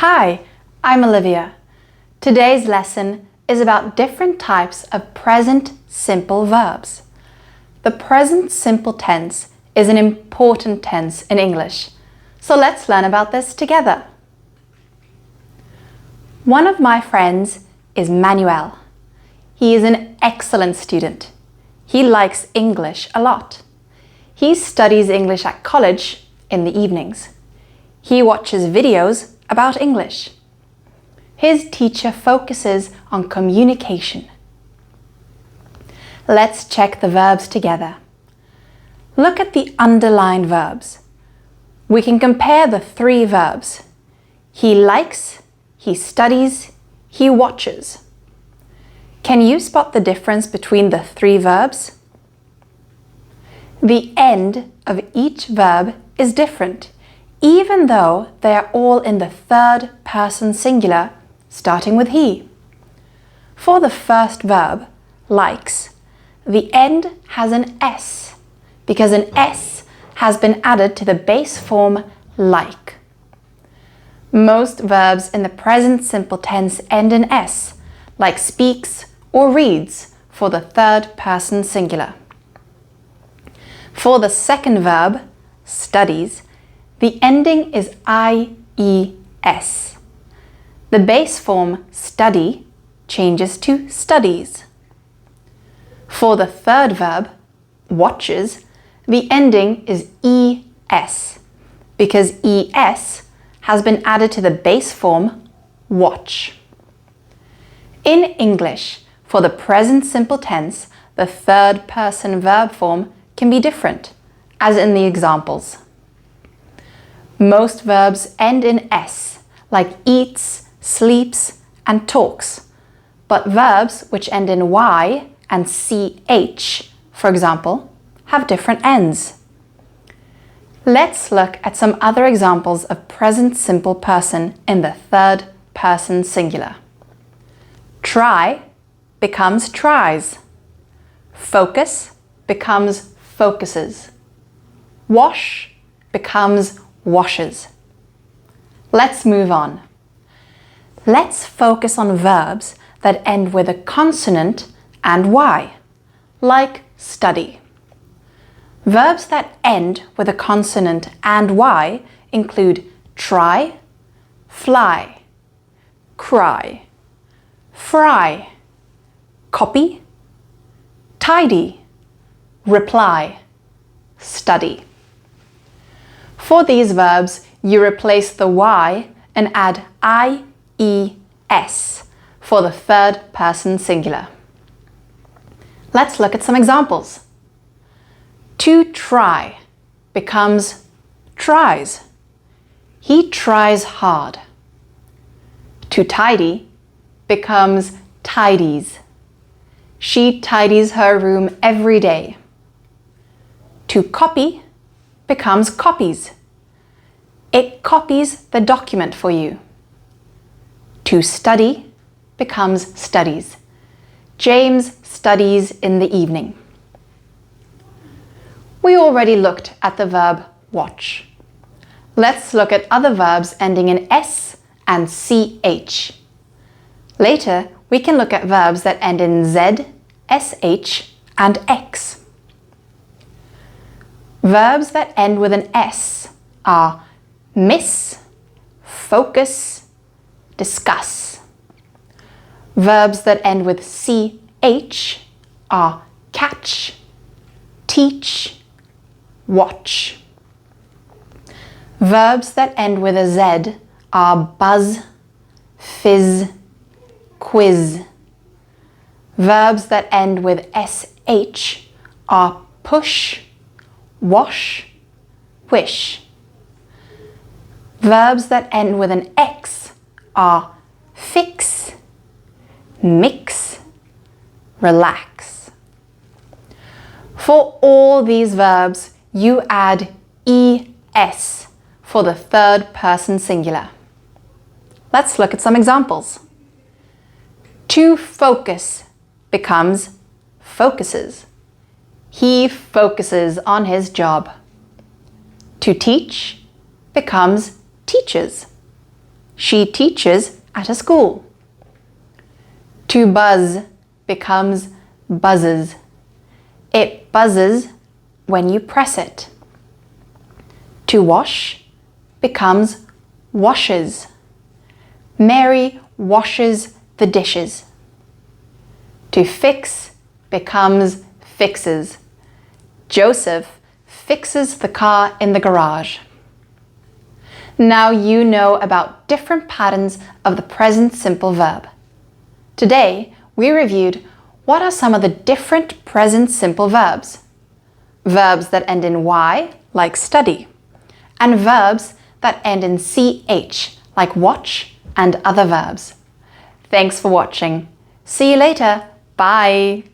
Hi, I'm Olivia. Today's lesson is about different types of present simple verbs. The present simple tense is an important tense in English, so let's learn about this together. One of my friends is Manuel. He is an excellent student. He likes English a lot. He studies English at college in the evenings. He watches videos about English. His teacher focuses on communication. Let's check the verbs together. Look at the underlined verbs. We can compare the three verbs. He likes, he studies, he watches. Can you spot the difference between the three verbs? The end of each verb is different, even though they are all in the third person singular, starting with he. For the first verb, likes, the end has an S, because an S has been added to the base form like. Most verbs in the present simple tense end in S, like speaks or reads for the third person singular. For the second verb, studies, the ending is IES. The base form study changes to studies. For the third verb, watches, the ending is ES because ES has been added to the base form watch. In English, for the present simple tense, the third person verb form can be different, as in the examples. Most verbs end in S, like eats, sleeps, and talks, but verbs which end in Y and CH, for example, have different ends. Let's look at some other examples of present simple person in the third person singular. Try becomes tries. Focus becomes focuses. Wash becomes washes. Let's move on. Let's focus on verbs that end with a consonant and Y, like study. Verbs that end with a consonant and Y include try, fly, cry, fry, copy, tidy, reply, study. For these verbs, you replace the Y and add IES for the third person singular. Let's look at some examples. To try becomes tries. He tries hard. To tidy becomes tidies. She tidies her room every day. To copy becomes copies. It copies the document for you. To study becomes studies. James studies in the evening. We already looked at the verb watch. Let's look at other verbs ending in S and CH. Later, we can look at verbs that end in Z, SH, and X. Verbs that end with an S are miss, focus, discuss. Verbs that end with CH are catch, teach, watch. Verbs that end with a Z are buzz, fizz, quiz. Verbs that end with SH are push, wash, wish. Verbs that end with an X are fix, mix, relax. For all these verbs, you add ES for the third person singular. Let's look at some examples. To focus becomes focuses. He focuses on his job. To teach becomes teaches. She teaches at a school. To buzz becomes buzzes. It buzzes when you press it. To wash becomes washes. Mary washes the dishes. To fix becomes fixes. Joseph fixes the car in the garage. Now you know about different patterns of the present simple verb. Today, we reviewed what are some of the different present simple verbs. Verbs that end in Y, like study, and verbs that end in CH, like watch and other verbs. Thanks for watching. See you later. Bye.